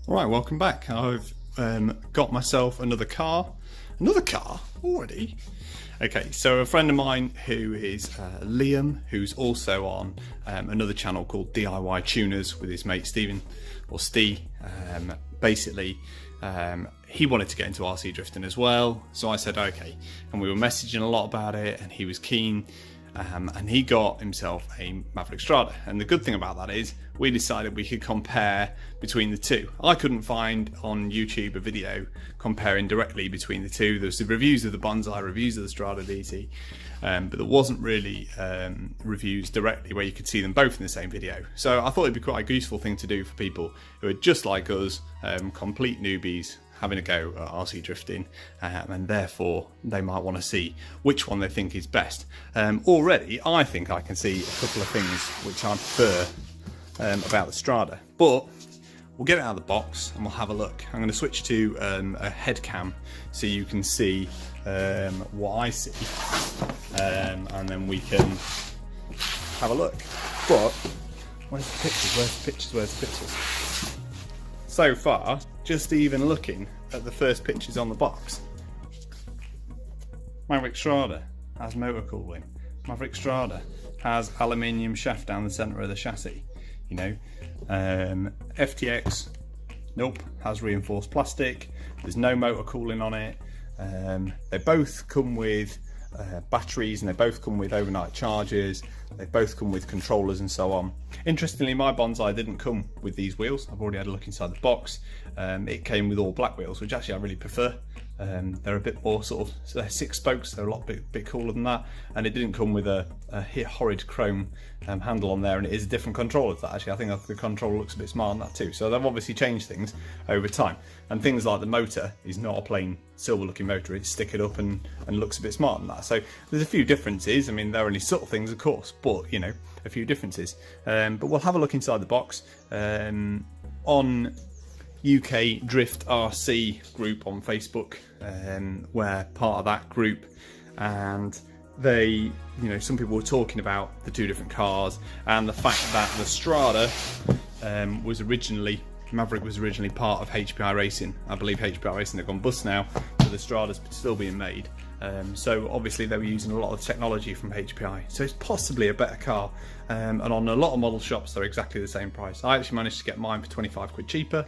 Alright, welcome back. I've got myself another car. Another car? Already? Okay, so a friend of mine who is Liam, who's also on another channel called DIY Tuners with his mate Stephen, or Steve, basically he wanted to get into RC drifting as well, so I said okay, and we were messaging a lot about it, and he was keen, and he got himself a Maverick Strada. And the good thing about that is we decided we could compare between the two. I couldn't find on YouTube a video comparing directly between the two. There's the reviews of the Banzai, reviews of the Strada DC, but there wasn't really reviews directly where you could see them both in the same video. So I thought it'd be quite a useful thing to do for people who are just like us, complete newbies, having a go at RC drifting, and therefore they might want to see which one they think is best. Already I think I can see a couple of things which I prefer about the Strada, but we'll get it out of the box and we'll have a look. I'm going to switch to a head cam so you can see what I see, and then we can have a look. But where's the pictures? Where's the pictures? Where's the pictures? So far, just even looking at the first pictures on the box, Maverick Strada has motor cooling. Maverick Strada has aluminium shaft down the centre of the chassis. You know, FTX, nope, has reinforced plastic. There's no motor cooling on it. They both come with batteries, and they both come with overnight chargers. They both come with controllers and so on. Interestingly, my Banzai didn't come with these wheels. I've already had a look inside the box. It came with all black wheels, which actually I really prefer. They're a bit more sort of, so they're 6 spokes, they're a lot bit cooler than that, and it didn't come with a horrid chrome handle on there, and it is a different controller to that. Actually, I think the controller looks a bit smart on that too, so they've obviously changed things over time, and things like the motor is not a plain silver looking motor, it's stickered up and looks a bit smart on that. So there's a few differences. I mean, they're only subtle things of course, but you know, a few differences. But we'll have a look inside the box. On UK Drift RC group on Facebook, we're part of that group, and they, you know, some people were talking about the two different cars and the fact that the Strada Maverick was originally part of HPI Racing. I believe HPI Racing have gone bust now, but the Strada's still being made. So obviously they were using a lot of technology from HPI, so it's possibly a better car, and on a lot of model shops they're exactly the same price. I actually managed to get mine for 25 quid cheaper.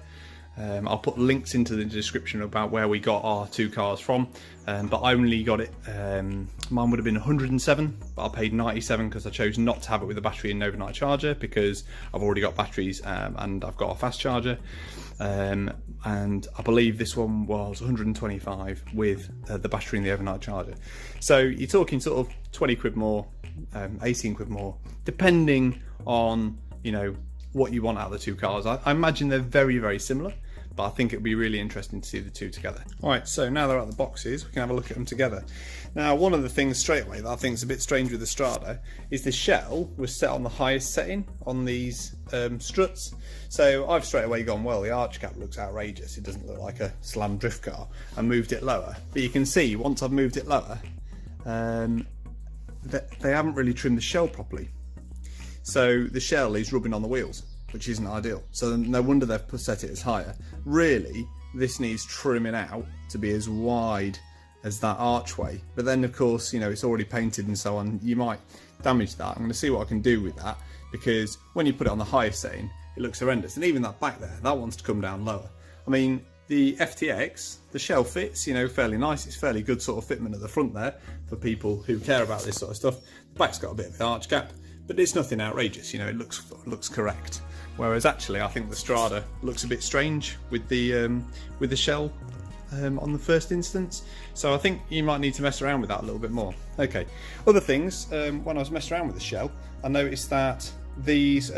I'll put links into the description about where we got our two cars from, but I only got it, mine would have been 107, but I paid 97 because I chose not to have it with a battery and overnight charger, because I've already got batteries and I've got a fast charger, and I believe this one was 125 with the battery and the overnight charger. So you're talking sort of 20 quid more, 18 quid more, depending on, you know, what you want out of the two cars. I imagine they're very, very similar, but I think it would be really interesting to see the two together. Alright, so now they're out of the boxes, we can have a look at them together. Now, one of the things straight away that I think is a bit strange with the Strada is the shell was set on the highest setting on these struts. So I've straight away gone, well, the arch cap looks outrageous, it doesn't look like a slam drift car, and moved it lower. But you can see, once I've moved it lower, that they haven't really trimmed the shell properly. So the shell is rubbing on the wheels, which isn't ideal. So no wonder they've set it as higher. Really, this needs trimming out to be as wide as that archway. But then of course, you know, it's already painted and so on. You might damage that. I'm going to see what I can do with that, because when you put it on the highest setting, it looks horrendous. And even that back there, that wants to come down lower. I mean, the FTX, the shell fits, you know, fairly nice. It's fairly good sort of fitment at the front there for people who care about this sort of stuff. The back's got a bit of an arch gap, but it's nothing outrageous, you know, it looks correct. Whereas actually I think the Strada looks a bit strange with the shell on the first instance. So I think you might need to mess around with that a little bit more. Okay, other things, when I was messing around with the shell, I noticed that these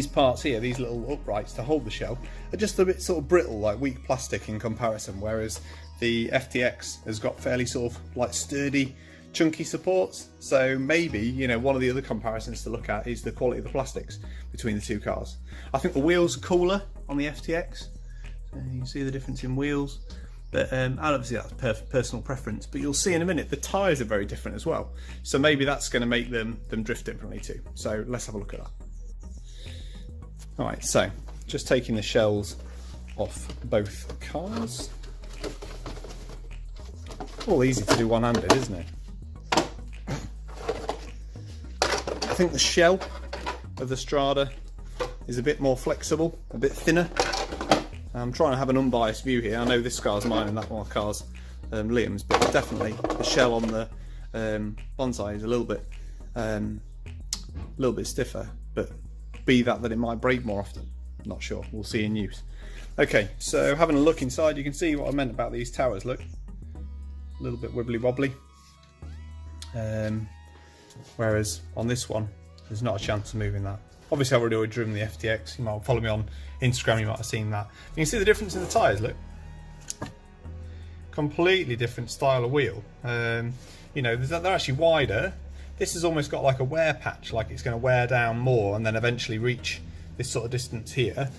parts here, these little uprights to hold the shell, are just a bit sort of brittle, like weak plastic in comparison, whereas the FTX has got fairly sort of like sturdy, chunky supports. So maybe, you know, one of the other comparisons to look at is the quality of the plastics between the two cars. I think the wheels are cooler on the FTX, so you can see the difference in wheels, but and obviously that's personal preference, but you'll see in a minute the tyres are very different as well, so maybe that's going to make them drift differently too. So let's have a look at that. Alright, so just taking the shells off both cars. All easy to do one-handed, isn't it? I think the shell of the Strada is a bit more flexible, a bit thinner. I'm trying to have an unbiased view here. I know this car's mine and that one car's Liam's, but definitely the shell on the Banzai is a little bit stiffer. But be that it might break more often. Not sure. We'll see in use. Okay, so having a look inside, you can see what I meant about these towers. Look, a little bit wibbly wobbly. Whereas on this one, there's not a chance of moving that. Obviously, I've already driven the FTX. You might follow me on Instagram, you might have seen that. You can see the difference in the tyres, look. Completely different style of wheel. You know, they're actually wider. This has almost got like a wear patch, like it's going to wear down more and then eventually reach this sort of distance here.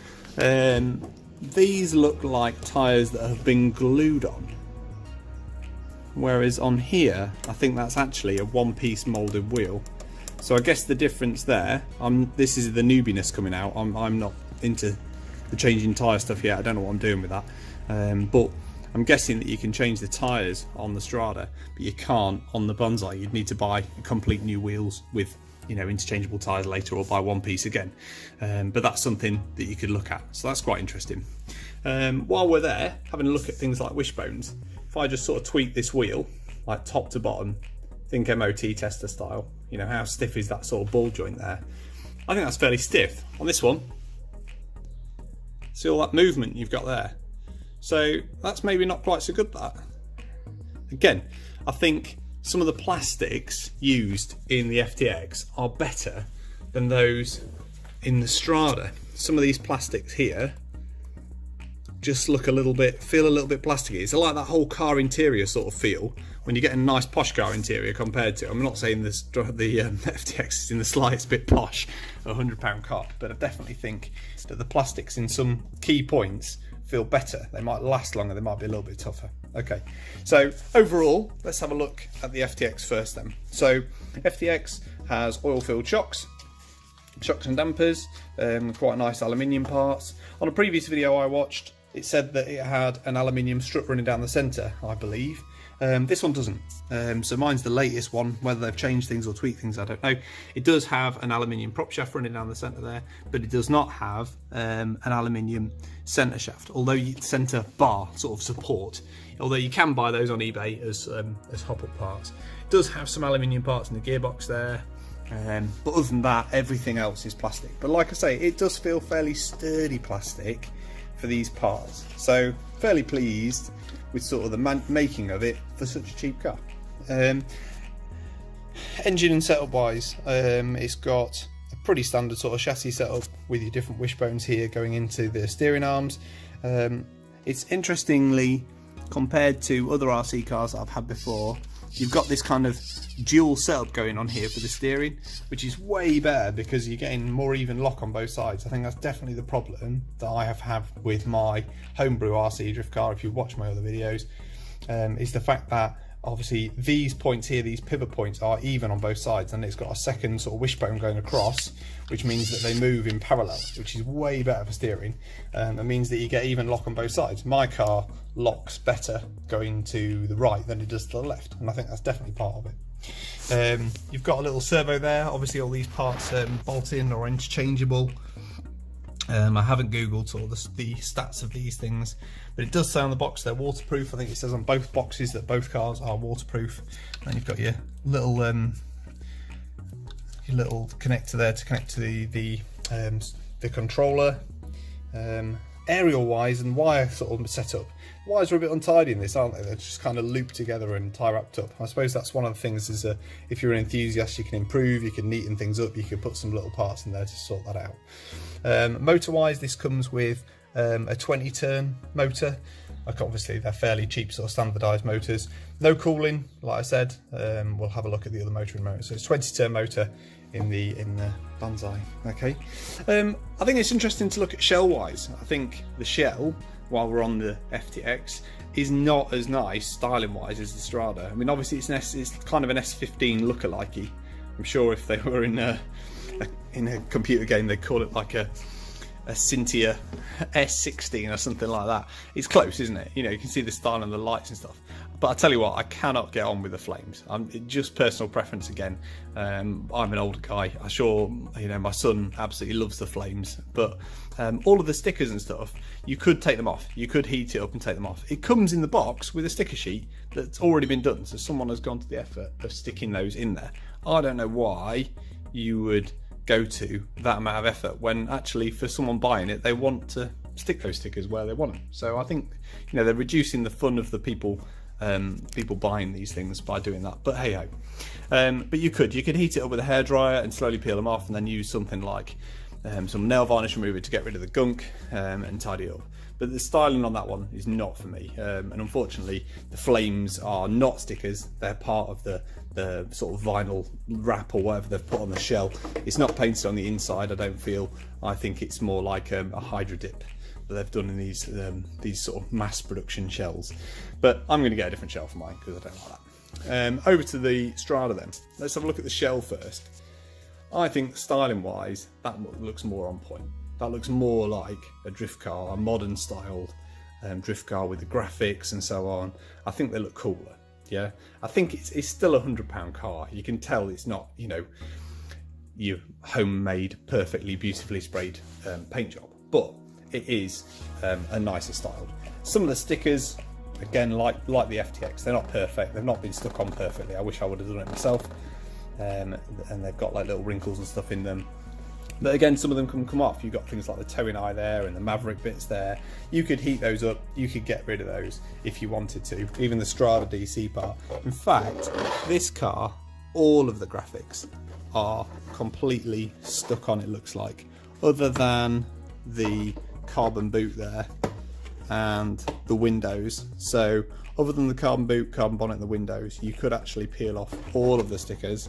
These look like tyres that have been glued on. Whereas on here, I think that's actually a one-piece moulded wheel. So I guess the difference there, this is the noobiness coming out. I'm not into the changing tyre stuff yet. I don't know what I'm doing with that. But I'm guessing that you can change the tyres on the Strada, but you can't on the Banzai. You'd need to buy complete new wheels with, you know, interchangeable tyres later, or buy one piece again. But that's something that you could look at. So that's quite interesting. While we're there, having a look at things like wishbones, if I just sort of tweak this wheel, like top to bottom, think MOT tester style, you know, how stiff is that sort of ball joint there? I think that's fairly stiff. On this one, see all that movement you've got there? So that's maybe not quite so good, that. Again, I think some of the plastics used in the FTX are better than those in the Strada. Some of these plastics here just feel a little bit plasticky. It's like that whole car interior sort of feel when you get a nice posh car interior compared to, I'm not saying the FTX is in the slightest bit posh, a £100 car, but I definitely think that the plastics in some key points feel better. They might last longer, they might be a little bit tougher. Okay, so overall, let's have a look at the FTX first then. So FTX has oil-filled shocks and dampers, quite nice aluminium parts. On a previous video I watched, it said that it had an aluminium strut running down the centre, I believe. This one doesn't. So mine's the latest one. Whether they've changed things or tweaked things, I don't know. It does have an aluminium prop shaft running down the centre there, but it does not have an aluminium centre shaft, although centre bar sort of support. Although you can buy those on eBay as hop-up parts. It does have some aluminium parts in the gearbox there. But other than that, everything else is plastic. But like I say, it does feel fairly sturdy plastic for these parts. So fairly pleased with sort of the making of it for such a cheap car. Engine and setup wise, it's got a pretty standard sort of chassis setup with your different wishbones here going into the steering arms. It's interestingly, compared to other RC cars that I've had before, you've got this kind of dual setup going on here for the steering, which is way better because you're getting more even lock on both sides. I think that's definitely the problem that I have had with my homebrew RC drift car, if you watch my other videos, is the fact that obviously these points here, these pivot points, are even on both sides, and it's got a second sort of wishbone going across, which means that they move in parallel, which is way better for steering. It means that you get even lock on both sides. My car locks better going to the right than it does to the left, and I think that's definitely part of it. You've got a little servo there. Obviously all these parts bolt in or interchangeable. I haven't googled sort of the stats of these things, but it does say on the box they're waterproof. I think it says on both boxes that both cars are waterproof. And you've got your little connector there to connect to the controller. Aerial wise and wire sort of setup, wires are a bit untidy in this, aren't they? They're just kind of looped together and tie wrapped up. I suppose that's one of the things, is if you're an enthusiast, you can improve, you can neaten things up, you can put some little parts in there to sort that out. Motor wise, this comes with a 20 turn motor. Like obviously they're fairly cheap sort of standardized motors. No cooling, like I said. We'll have a look at the other motor in a moment. So it's 20 turn motor in the Banzai. Okay, I think it's interesting to look at shell wise. I think the shell, while we're on the FTX, is not as nice styling wise as the Strada. I mean, obviously it's kind of an S15 lookalike. I'm sure if they were in a computer game, they'd call it like a Cynthia S16 or something like that. It's close, isn't it? You know, you can see the style and the lights and stuff. But I tell you what, I cannot get on with the flames. Just personal preference again. I'm an older guy. I'm sure, you know, my son absolutely loves the flames. But all of the stickers and stuff, you could take them off. You could heat it up and take them off. It comes in the box with a sticker sheet that's already been done. So someone has gone to the effort of sticking those in there. I don't know why you would go to that amount of effort when actually for someone buying it, they want to stick those stickers where they want them. So I think, you know, they're reducing the fun of the people buying these things by doing that. But hey ho. But you could heat it up with a hairdryer and slowly peel them off, and then use something like some nail varnish remover to get rid of the gunk and tidy it up. But the styling on that one is not for me, and unfortunately the flames are not stickers. They're part of the sort of vinyl wrap or whatever they've put on the shell. It's not painted on the inside, I don't feel. I think it's more like a hydro dip that they've done in these sort of mass production shells. But I'm going to get a different shell for mine because I don't like that. Over to the Strada then. Let's have a look at the shell first. I think styling wise, that looks more on point. That looks more like a drift car, a modern styled drift car with the graphics and so on. I think they look cooler. Yeah, I think it's still a £100 car. You can tell it's not, you know, your homemade, perfectly, beautifully sprayed paint job, but it is a nicer styled. Some of the stickers, again, like the FTX, they're not perfect. They've not been stuck on perfectly. I wish I would have done it myself. And they've got like little wrinkles and stuff in them. But again, some of them can come off. You've got things like the towing eye there and the Maverick bits there. You could heat those up. You could get rid of those if you wanted to. Even the Strada DC part. In fact, this car, all of the graphics are completely stuck on, it looks like, other than the carbon boot there and the windows. So other than the carbon boot, carbon bonnet and the windows, you could actually peel off all of the stickers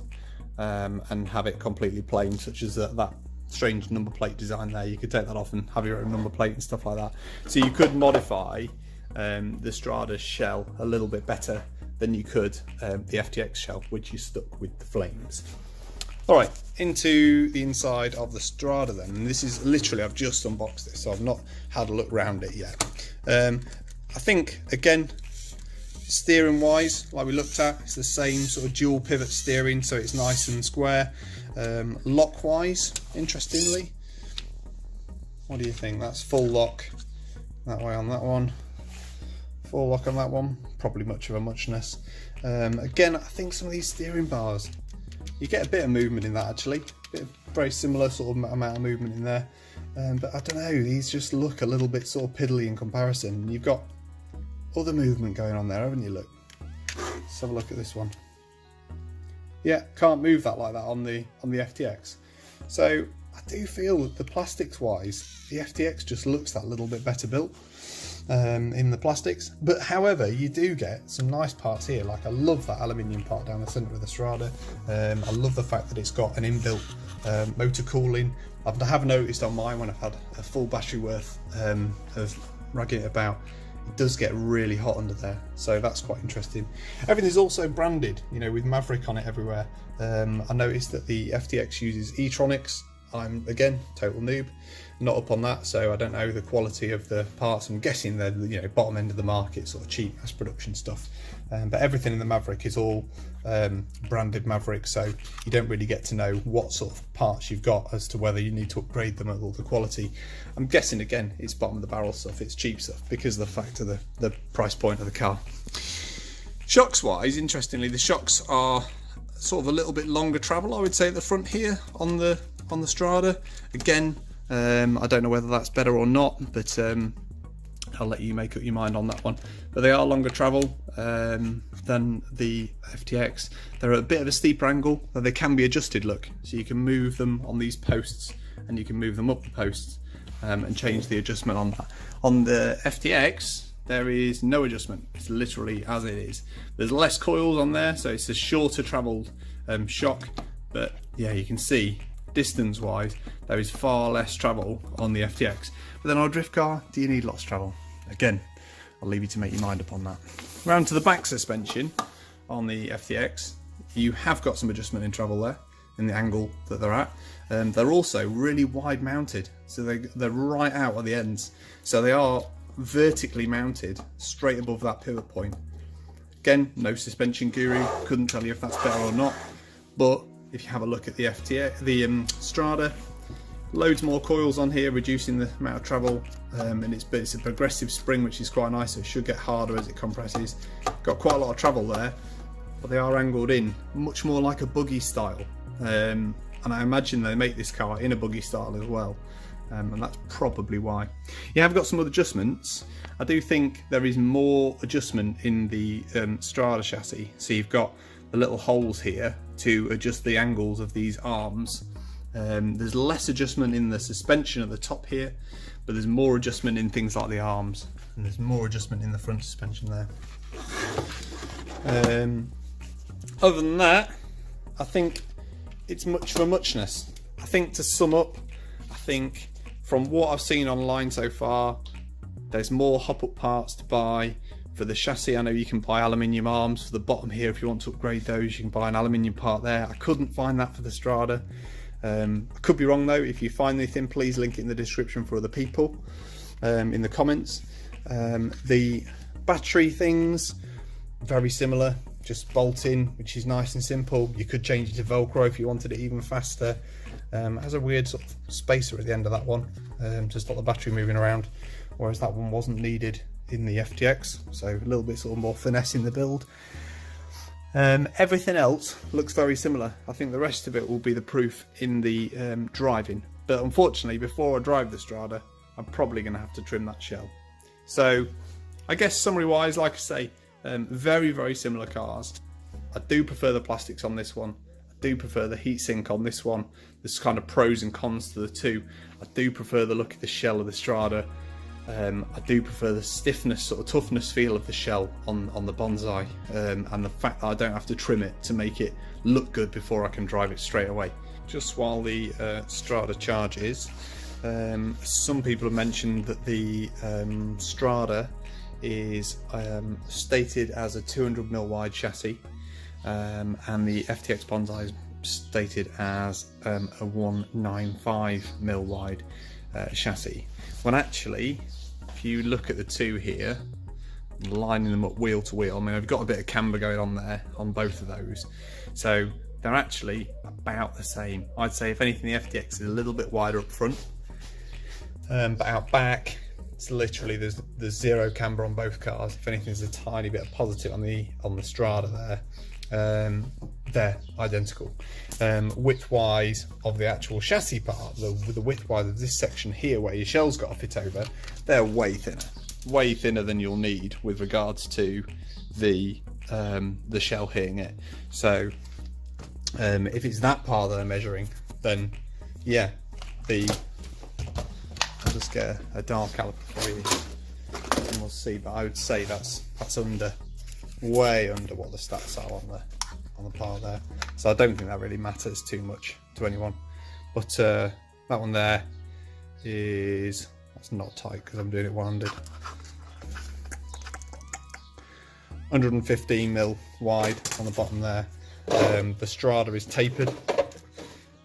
and have it completely plain, such as that strange number plate design there. You could take that off and have your own number plate and stuff like that. So you could modify the Strada shell a little bit better than you could the FTX shell, which is stuck with the flames. Alright, into the inside of the Strada then. And this is literally, I've just unboxed this, so I've not had a look around it yet. I think, again, steering wise, like we looked at, it's the same sort of dual pivot steering, so it's nice and square. Lock wise, interestingly, what do you think? That's full lock that way on that one, full lock on that one, probably much of a muchness. Again, I think some of these steering bars, you get a bit of movement in that actually, very similar sort of amount of movement in there, but I don't know, these just look a little bit sort of piddly in comparison. You've got other movement going on there, haven't you? Look, let's have a look at this one. Yeah, can't move that like that on the FTX. So I do feel that the plastics wise, the FTX just looks that little bit better built in the plastics. But however, you do get some nice parts here. Like I love that aluminium part down the centre of the Strada. I love the fact that it's got an inbuilt motor cooling. I have noticed on mine when I've had a full battery worth of ragging it about, it does get really hot under there, so that's quite interesting. Everything's also branded, you know, with Maverick on it everywhere. I noticed that the FTX uses e-tronics. I'm, again, total noob, not up on that, so I don't know the quality of the parts. I'm guessing they're, you know, bottom end of the market, sort of cheap mass production stuff. But everything in the Maverick is all branded Maverick, so you don't really get to know what sort of parts you've got as to whether you need to upgrade them or the quality. I'm guessing, again, it's bottom of the barrel stuff, it's cheap stuff because of the fact of the price point of the car. Shocks wise, interestingly, the shocks are sort of a little bit longer travel, I would say, at the front here on the Strada. Again, I don't know whether that's better or not, but I'll let you make up your mind on that one. But they are longer travel than the FTX. They're at a bit of a steeper angle, though they can be adjusted, look. So you can move them on these posts and you can move them up the posts and change the adjustment on that. On the FTX, there is no adjustment. It's literally as it is. There's less coils on there, so it's a shorter travelled shock. But yeah, you can see distance wise, there is far less travel on the FTX. But then on a drift car, do you need lots of travel? Again, I'll leave you to make your mind up on that. Round to the back suspension on the FTX, you have got some adjustment in travel there. in the angle that they're at. They're also really wide mounted, so they're right out at the ends. So they are vertically mounted straight above that pivot point. Again, no suspension guru, couldn't tell you if that's better or not, but if you have a look at the Strada, loads more coils on here, reducing the amount of travel, and it's a progressive spring, which is quite nice, so it should get harder as it compresses. Got quite a lot of travel there, but they are angled in much more like a buggy style, and I imagine they make this car in a buggy style as well, and that's probably why. You have got some other adjustments. I do think there is more adjustment in the Strada chassis, so you've got the little holes here to adjust the angles of these arms. There's less adjustment in the suspension at the top here, but there's more adjustment in things like the arms, and there's more adjustment in the front suspension there. Other than that, I think it's much for muchness. I think to sum up, I think from what I've seen online so far, there's more hop-up parts to buy. For the chassis, I know you can buy aluminium arms for the bottom here. If you want to upgrade those, you can buy an aluminium part there. I couldn't find that for the Strada. I could be wrong though. If you find anything, please link it in the description for other people, in the comments. The battery things, very similar, just bolt in, which is nice and simple. You could change it to Velcro if you wanted it even faster. It has a weird sort of spacer at the end of that one, to stop the battery moving around, whereas that one wasn't needed in the FTX, so a little bit sort of more finesse in the build. Everything else looks very similar. I think the rest of it will be the proof in the driving, but unfortunately before I drive the Strada, I'm probably going to have to trim that shell. So I guess summary wise, like I say, very, very similar cars. I do prefer the plastics on this one. I do prefer the heatsink on this one. There's kind of pros and cons to the two. I do prefer the look of the shell of the Strada. I do prefer the stiffness, sort of toughness feel of the shell on the Banzai, and the fact that I don't have to trim it to make it look good before I can drive it straight away. Just while the Strada charges, some people have mentioned that the Strada is stated as a 200mm wide chassis, and the FTX Banzai is stated as a 195mm wide chassis, when actually if you look at the two here, lining them up wheel to wheel, I mean I've got a bit of camber going on there on both of those, so they're actually about the same. I'd say if anything the FTX is a little bit wider up front, but out back it's literally there's zero camber on both cars. If anything there's a tiny bit of positive on the Strada there. They're identical. Width wise of the actual chassis part, the width wise of this section here where your shell's got to fit over, they're way thinner than you'll need with regards to the shell hitting it. So if it's that part that they're measuring, then yeah, I'll just get a dial caliper for you and we'll see, but I would say that's way under what the stats are on the part there, so I don't think that really matters too much to anyone. But that one there that's not tight because I'm doing it one-handed. 115mm wide on the bottom there. The Strada is tapered,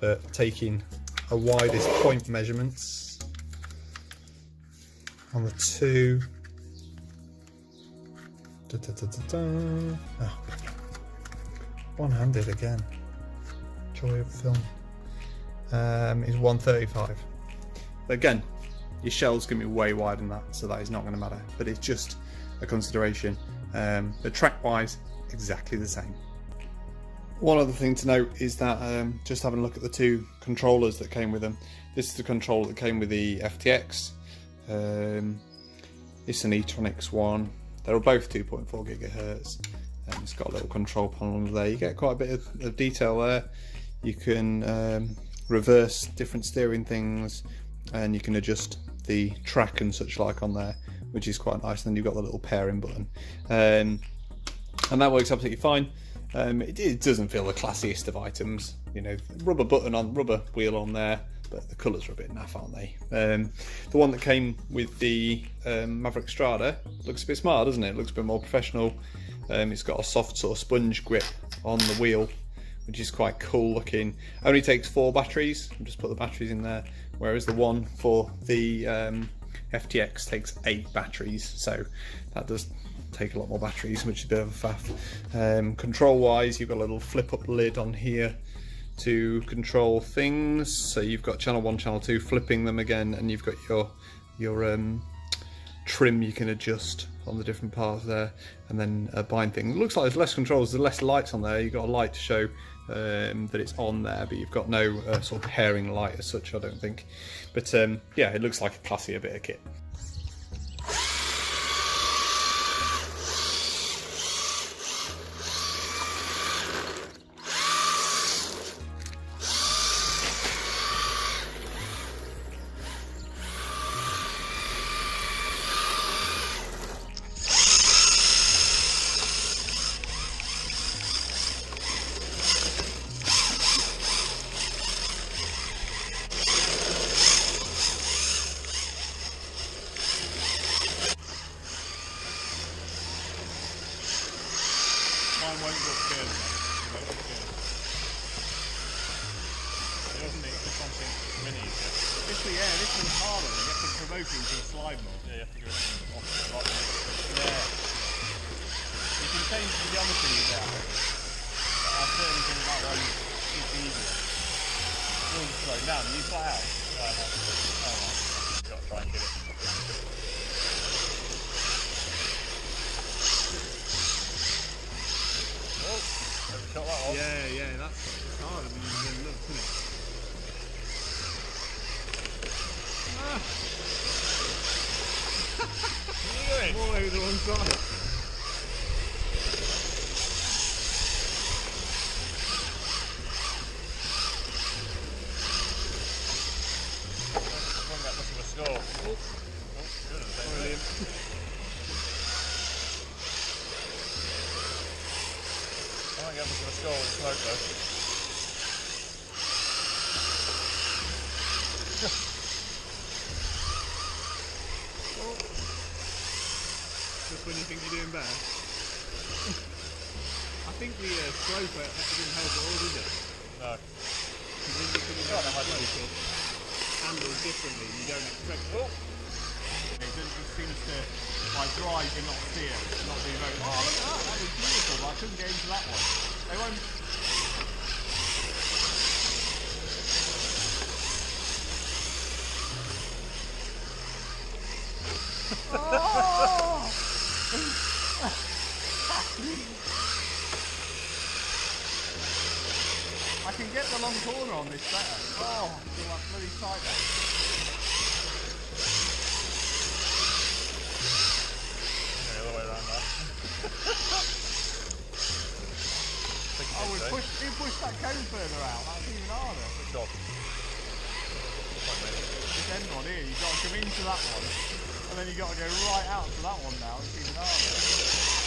but taking a widest point measurements on the two. Oh. One-handed again. Joy of film. Is 135. But again, your shell's going to be way wider than that, so that is not going to matter. But it's just a consideration. But track-wise, exactly the same. One other thing to note is that just having a look at the two controllers that came with them. This is the controller that came with the FTX. It's an e-tronics one. They're both 2.4 gigahertz. It's got a little control panel under there. You get quite a bit of detail there. You can reverse different steering things, and you can adjust the track and such like on there, which is quite nice. And then you've got the little pairing button, and that works absolutely fine. It doesn't feel the classiest of items, you know, rubber wheel on there, but the colours are a bit naff, aren't they? The one that came with the Maverick Strada looks a bit smart, doesn't it? It looks a bit more professional. It's got a soft sort of sponge grip on the wheel, which is quite cool looking. Only takes 4 batteries. I'll just put the batteries in there, whereas the one for the FTX takes 8 batteries, so that does take a lot more batteries, which is a bit of a faff. Control wise, you've got a little flip up lid on here to control things, so you've got channel 1, channel 2, flipping them again, and you've got your trim you can adjust on the different parts there, and then bind things. It looks like there's less controls, there's less lights on there. You've got a light to show that it's on there, but you've got no sort of pairing light as such, I don't think. But yeah, it looks like a classier bit of kit. Mine won't look good. It won't look good. It doesn't make this one seems mini easier. This one's harder. You have to provoke it into a slide more. Yeah, you have to go off the right. Yeah. You can change the geometry you get. But I certainly think that one is easier. Oh, slow down. You flat out. Oh, no. Oh, well. You've got to try and get it. Cut that off. Yeah, that's hard. I mean, you look, isn't it? Ah. What are you doing? All over the one side. Wasn't that much of a score. Oh, good. Brilliant. I think I'm just going to score with smoke though. Oh. Just when you think you're doing better. I think the slope didn't help at all, did it? No. Because when you're coming down the slope, it handles differently. You don't expect it. Oh. It seems to, by drive, you not see it, not be very. Oh, look at that! That was beautiful, but I couldn't get into that one. They won't. Oh! I can get the long corner on this better. Oh, I feel like bloody tight there. Oh, we push that cone further out. That's even harder. Good job. This end one here, you've got to come into that one, and then you've got to go right out to that one now. It's even harder.